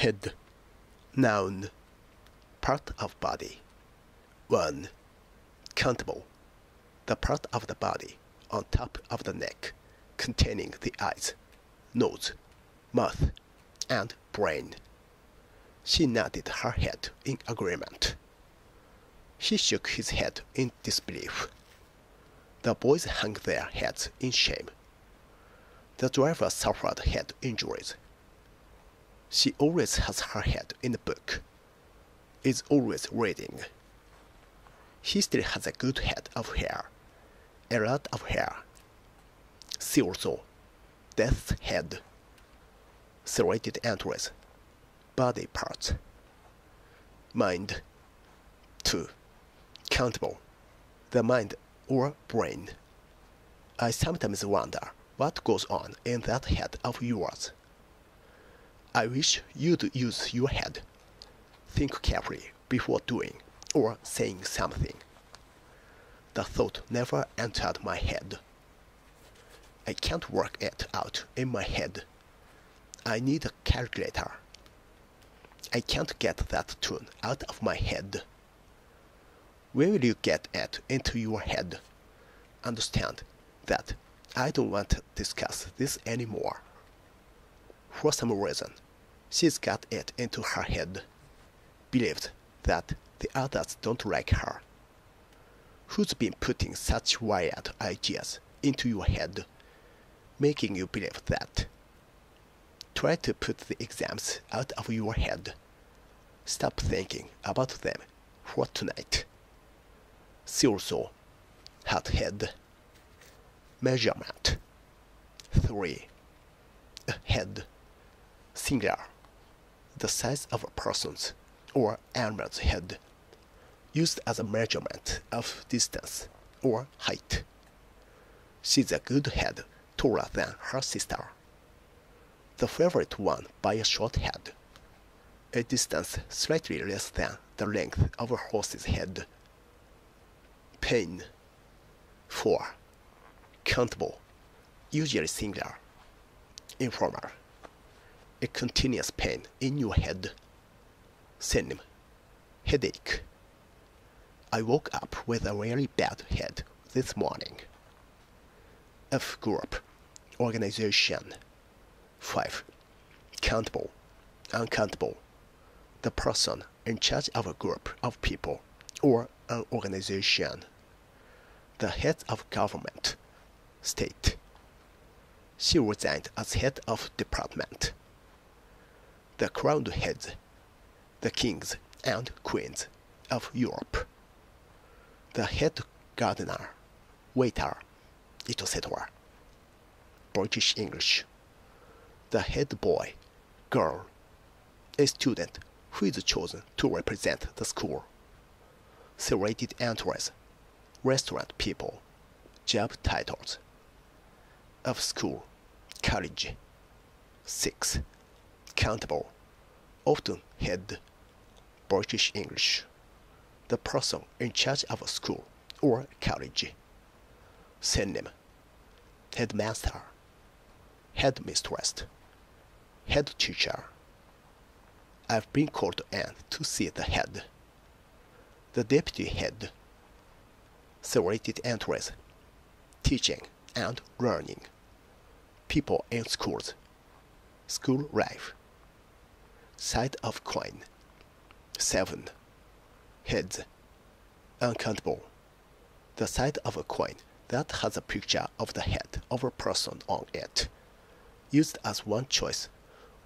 Head. Noun. Part of body. 1. Countable. The part of the body on top of the neck, containing the eyes, nose, mouth, and brain. She nodded her head in agreement. He shook his head in disbelief. The boys hung their heads in shame. The driver suffered head injuries. She always has her head in the book, is always reading. He still has a good head of hair, a lot of hair. See also, death's head, serrated entries, body parts. Mind. 2. Countable. The mind or brain. I sometimes wonder what goes on in that head of yours. I wish you'd use your head. Think carefully before doing or saying something. The thought never entered my head. I can't work it out in my head. I need a calculator. I can't get that tune out of my head. When will you get it into your head? Understand that I don't want to discuss this anymore. For some reason, she's got it into her head. Believes that the others don't like her. Who's been putting such wild ideas into your head, making you believe that? Try to put the exams out of your head. Stop thinking about them for tonight. See also, hot head. Measurement. 3. A head. Singular. The size of a person's or animal's head, used as a measurement of distance or height. She's a good head taller than her sister. The favorite one by a short head, a distance slightly less than the length of a horse's head. Pain. 4. Countable, usually singular. Informal. A continuous pain in your head. Synonym. Headache. I woke up with a really bad head this morning. F group. Organization. 5. Countable, uncountable. The person in charge of a group of people or an organization. The head of government. State. She resigned as head of department. The crowned heads, the kings and queens of Europe. The head gardener, waiter, etc. British English. The head boy, girl, a student who is chosen to represent the school. Serrated entries, restaurant people, job titles. Of school, college. 6. Countable, often head. British English. The person in charge of a school or college. Synonym. Headmaster, headmistress, head teacher. I've been called in to see the head. The deputy head. Serrated entries, teaching and learning. People in schools. School life. Side of coin. 7. Heads. Uncountable. The side of a coin that has a picture of the head of a person on it, used as one choice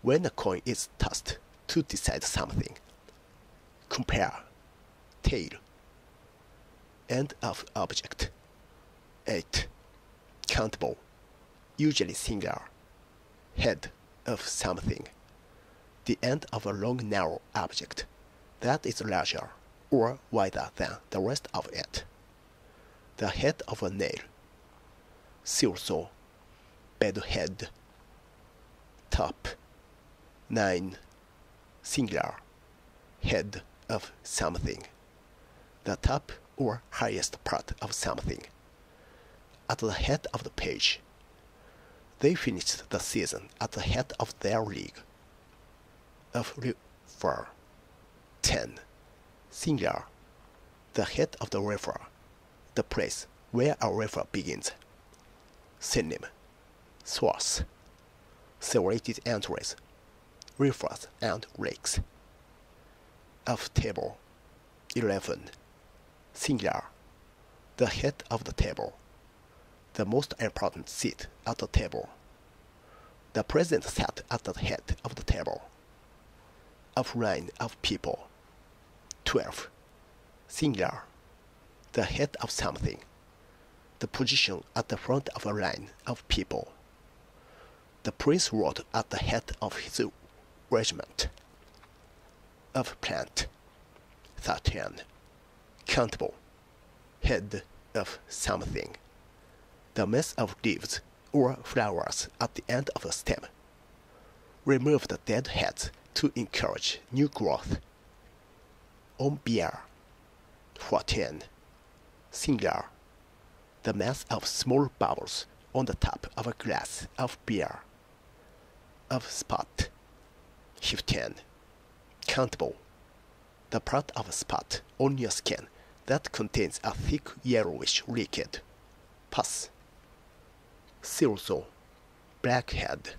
when a coin is tossed to decide something. Compare. Tail. End of object. 8. Countable, usually singular. Head of something. The end of a long narrow object that is larger or wider than the rest of it. The head of a nail. See also, bedhead. Top. 9. Singular. Head of something. The top or highest part of something. At the head of the page. They finished the season at the head of their league. of river. 10. Singular. The head of the river, the place where a river begins. Synonym: source, serrated entries, rivers and lakes. Of table. 11. Singular. The head of the table, the most important seat at the table. The president sat at the head of the table. Of line of people. 12. Singular. The head of something, the position at the front of a line of people. The prince rode at the head of his regiment. Of plant. 13. Countable. Head of something, the mass of leaves or flowers at the end of a stem. Remove the dead heads to encourage new growth. On beer. 14. Singular. The mass of small bubbles on the top of a glass of beer. Of spot. 15. Countable. The part of a spot on your skin that contains a thick yellowish liquid. Pus. Silso. Blackhead.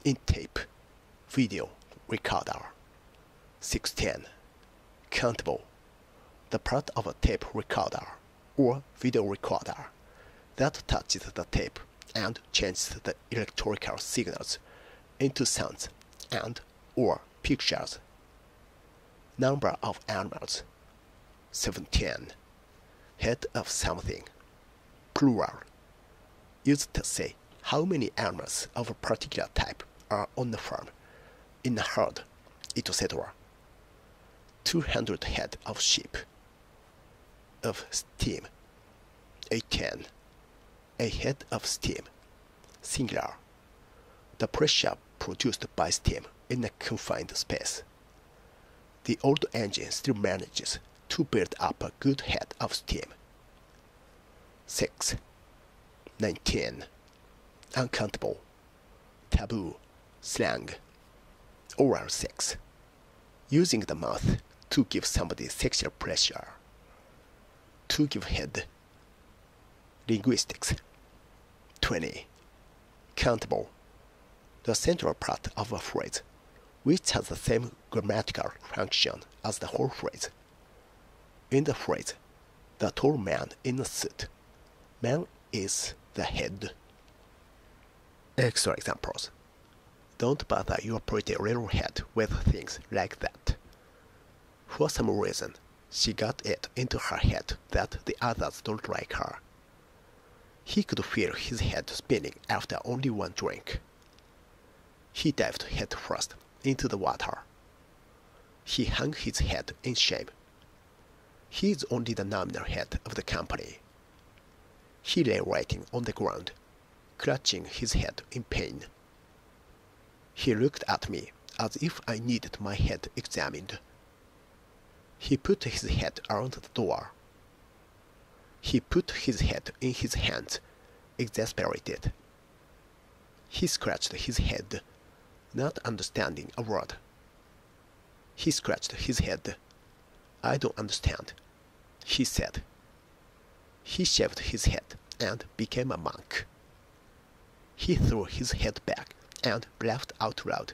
In tape. Video recorder. 16. Countable. The part of a tape recorder or video recorder that touches the tape and changes the electrical signals into sounds and or pictures. Number of animals. 17. Head of something. Plural. Used to say how many animals of a particular type are on the farm, in a herd, etc. 200 head of sheep. Of steam. 18. A head of steam. Singular. The pressure produced by steam in a confined space. The old engine still manages to build up a good head of steam. 6. 19. Uncountable. Taboo. Slang. Oral sex. Using the mouth to give somebody sexual pleasure. To give head. Linguistics. 20. Countable. The central part of a phrase, which has the same grammatical function as the whole phrase. In the phrase, the tall man in a suit. Man is the head. Extra examples. Don't bother your pretty little head with things like that. For some reason, she got it into her head that the others don't like her. He could feel his head spinning after only one drink. He dived head first into the water. He hung his head in shame. He is only the nominal head of the company. He lay writing on the ground, clutching his head in pain. He looked at me as if I needed my head examined. He put his head around the door. He put his head in his hands, exasperated. He scratched his head, not understanding a word. He scratched his head. I don't understand, he said. He shaved his head and became a monk. He threw his head back and laughed out loud.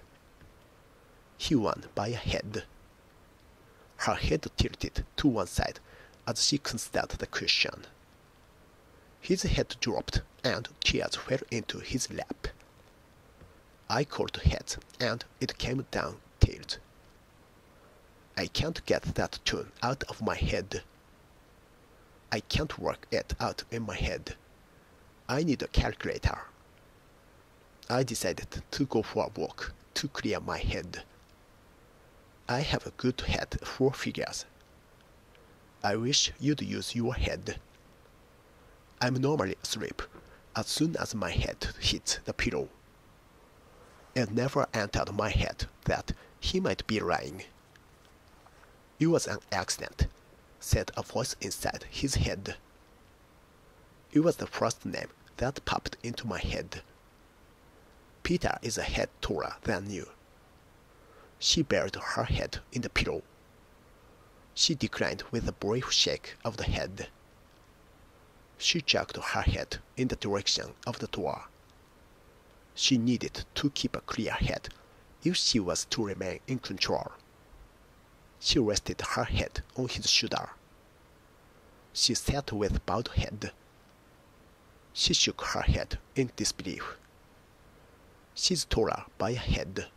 He won by a head. Her head tilted to one side as she considered the question. His head dropped and tears fell into his lap. I called heads and it came down tails. I can't get that tune out of my head. I can't work it out in my head. I need a calculator. I decided to go for a walk to clear my head. I have a good head for figures. I wish you'd use your head. I'm normally asleep as soon as my head hits the pillow. It never entered my head that he might be lying. It was an accident, said a voice inside his head. It was the first name that popped into my head. Peter is a head taller than you. She buried her head in the pillow. She declined with a brief shake of the head. She jerked her head in the direction of the door. She needed to keep a clear head if she was to remain in control. She rested her head on his shoulder. She sat with bowed head. She shook her head in disbelief. She's taller by a head.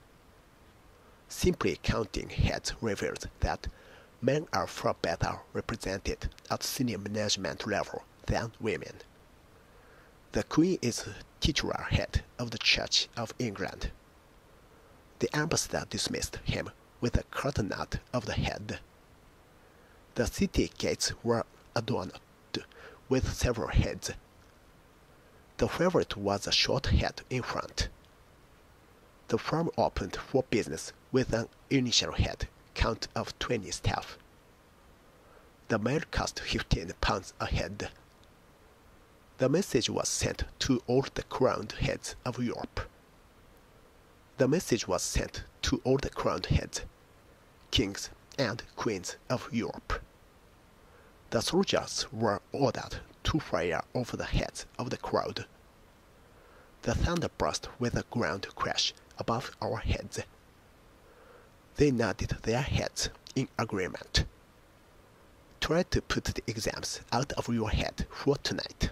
Simply counting heads reveals that men are far better represented at senior management level than women. The Queen is the titular head of the Church of England. The ambassador dismissed him with a curt nod of the head. The city gates were adorned with several heads. The favorite was a short head in front. The firm opened for business with an initial head count of 20 staff. The mail cost £15 a head. The message was sent to all the crowned heads of Europe. The message was sent to all the crowned heads, kings and queens of Europe. The soldiers were ordered to fire over the heads of the crowd. The thunder burst with a ground crash above our heads. They nodded their heads in agreement. Try to put the exams out of your head for tonight.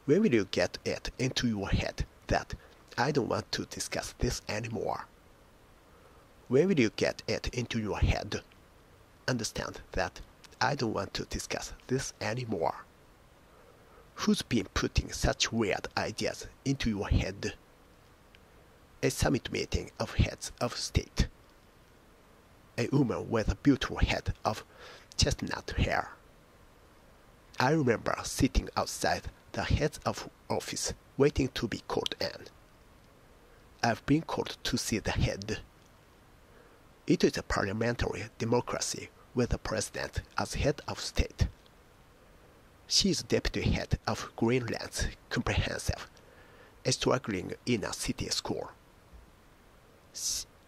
When will you get it into your head that I don't want to discuss this anymore? When will you get it into your head? Understand that I don't want to discuss this anymore. Who's been putting such weird ideas into your head? A summit meeting of heads of state. A woman with a beautiful head of chestnut hair. I remember sitting outside the head of office waiting to be called in. I've been called to see the head. It is a parliamentary democracy with the president as head of state. She is deputy head of Greenland's Comprehensive, struggling in a city school.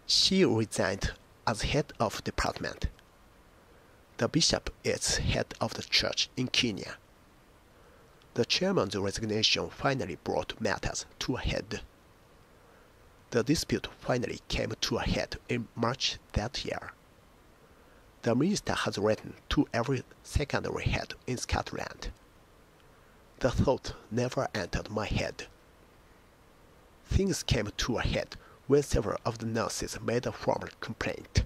She resigned as head of department. The bishop is head of the church in Kenya. The chairman's resignation finally brought matters to a head. The dispute finally came to a head in March that year. The minister has written to every secondary head in Scotland. The thought never entered my head. Things came to a head when several of the nurses made a formal complaint.